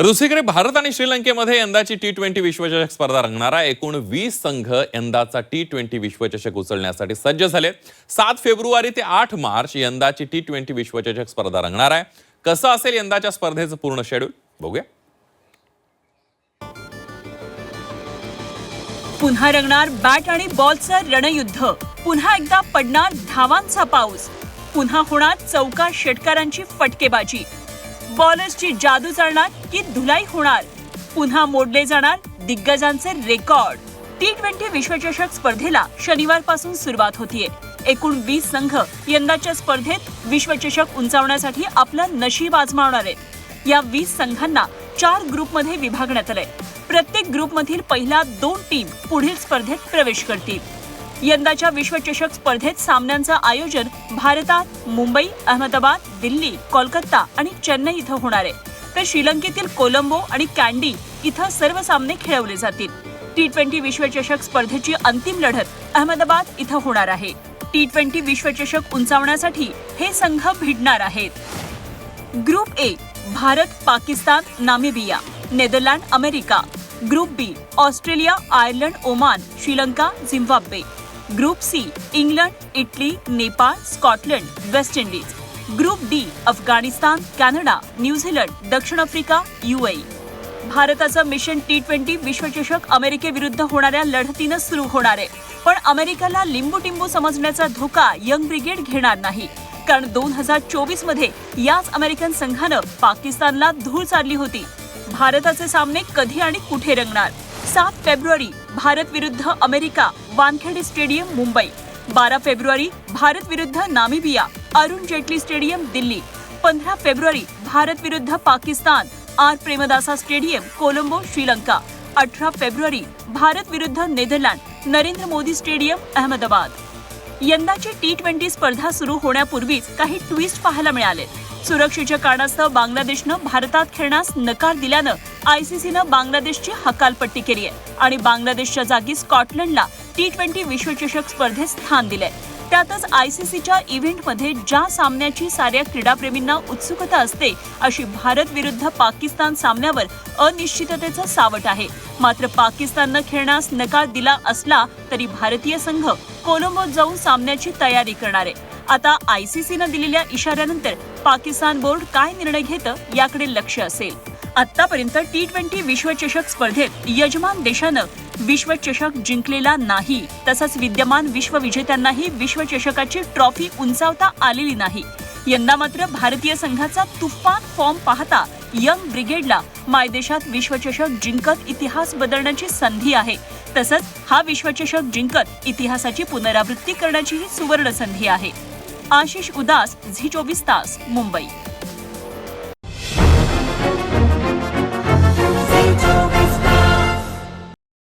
दुसरीकडे भारत आणि श्रीलंकेमध्ये यंदाची T20 विश्वचषक स्पर्धा रंगणार आहे। एकूण 20 संघ यंदाचा T20 विश्वचषक उचलण्यासाठी सज्ज झाले। 7 फेब्रुवारी ते 8 मार्च यंदाची T20 विश्वचषक स्पर्धा रंगणार आहे। कसं असेल यंदाच्या स्पर्धेचं पूर्ण शेड्यूल बघूया। पुन्हा रंगणार बॅट आणि बॉलचं रणयुद्ध, पुन्हा एकदा पडणार धावांचा पाऊस, पुन्हा होणार चौका षटकारांची फटकेबाजी, बॉलर्सची जादू चालणार की धुलाई होणार, पुन्हा मोडले जाणार दिग्गजांचे रेकॉर्ड। T20 विश्वचषक स्पर्धेला शनिवारपासून सुरुवात होतीये। एकूण 20 संघ यंदाच्या स्पर्धेत विश्वचषक उंचावण्यासाठी आपलं नशीब आजमावणार आहेत। या 20 संघांना 4 ग्रुपमध्ये विभागण्यात आलंय। प्रत्येक ग्रुपमधील पहिल्या 2 टीम पुढील स्पर्धेत प्रवेश करतील। यंदाच्या विश्वचषक स्पर्धेत सामन्यांचं आयोजन भारतात मुंबई, अहमदाबाद, दिल्ली, कोलकाता आणि चेन्नई इथं होणार आहे। तर श्रीलंकेतील कोलंबो आणि कँडी इथं सर्व सामने खेळवले जातील। T20 विश्वचषक स्पर्धेची अंतिम लढत अहमदाबाद इथं होणार आहे। T20 विश्वचषक उंचावण्यासाठी हे संघ भिडणार आहेत। Group A Bharat, Pakistan, Namibia, Netherland, America. Group B Australia, Ireland, Oman, Sri Lanka, Zimbabwe. Group C England, Italy, Nepal, Scotland, West Indies. Group D Afghanistan, Canada, New Zealand, दक्षिण आफ्रिका, UAE। भारताचं मिशन T20 विश्वचषक अमेरिकेविरुद्ध होणाऱ्या लढतीनं सुरू होणार आहे। पण अमेरिकेला लिंबू-टिंबू समजण्याचा धोका यंग ब्रिगेड घेणार नाही, कारण 2024 मध्ये याच अमेरिकन संघानं पाकिस्तानला धूळ चारली होती। भारताचे सामने कधी आणि कुठे रंगणार? 7 फेब्रुवारी भारत विरुद्ध अमेरिका, वानखेडे स्टेडियम, मुंबई। 12 फेब्रुवारी भारत विरुद्ध नामिबिया, अरुण जेटली स्टेडियम, दिल्ली। 15 फेब्रुवारी भारत विरुद्ध पाकिस्तान, आर प्रेमदासा स्टेडियम, कोलंबो, श्रीलंका। 18 फेब्रुवारी भारत विरुद्ध नेदरलँड, नरेंद्र मोदी स्टेडियम, अहमदाबाद। यंदाची T20 स्पर्धा सुरू होण्यापूर्वीच काही ट्विस्ट पाहायला मिळाले। सुरक्षेच्या कारणास्तव बांगलादेशनं भारतात खेळण्यास नकार दिल्यानं ICCनं बांगलादेशची हकालपट्टी केली आहे आणि बांगलादेशच्या जागी स्कॉटलंडला T20 विश्वचषक स्पर्धेत स्थान दिलंय। त्यातच ICCच्या इव्हेंटमध्ये ज्या सामन्याची साऱ्या क्रीडाप्रेमींना उत्सुकता असते, अशी भारत विरुद्ध पाकिस्तान सामन्यावर अनिश्चिततेचं सावट आहे। मात्र पाकिस्ताननं खेळण्यास नकार दिला असला तरी भारतीय संघ कोलंबोत जाऊन सामन्याची तयारी करणार आहे। आता ICCनं दिलेल्या इशाऱ्यानंतर पाकिस्तान बोर्ड काय निर्णय घेतं याकडे लक्ष असेल। आतापर्यंत T20 विश्वचषक स्पर्धेत यजमान देशानं विश्वचषक जिंकलेला नाही, तसंच विद्यमान विश्वविजेत्यांनाही विश्वचषकाची ट्रॉफी उंचावता आलेली नाही। यंदा मात्र भारतीय संघाचा तुफान फॉर्म पाहता यंग ब्रिगेडला मायदेशात विश्वचषक जिंकत इतिहास बदलण्याची संधी आहे। तसंच हा विश्वचषक जिंकत इतिहासाची पुनरावृत्ती करण्याचीही सुवर्ण संधी आहे। आशिष उदास, झी 24 तास, मुंबई।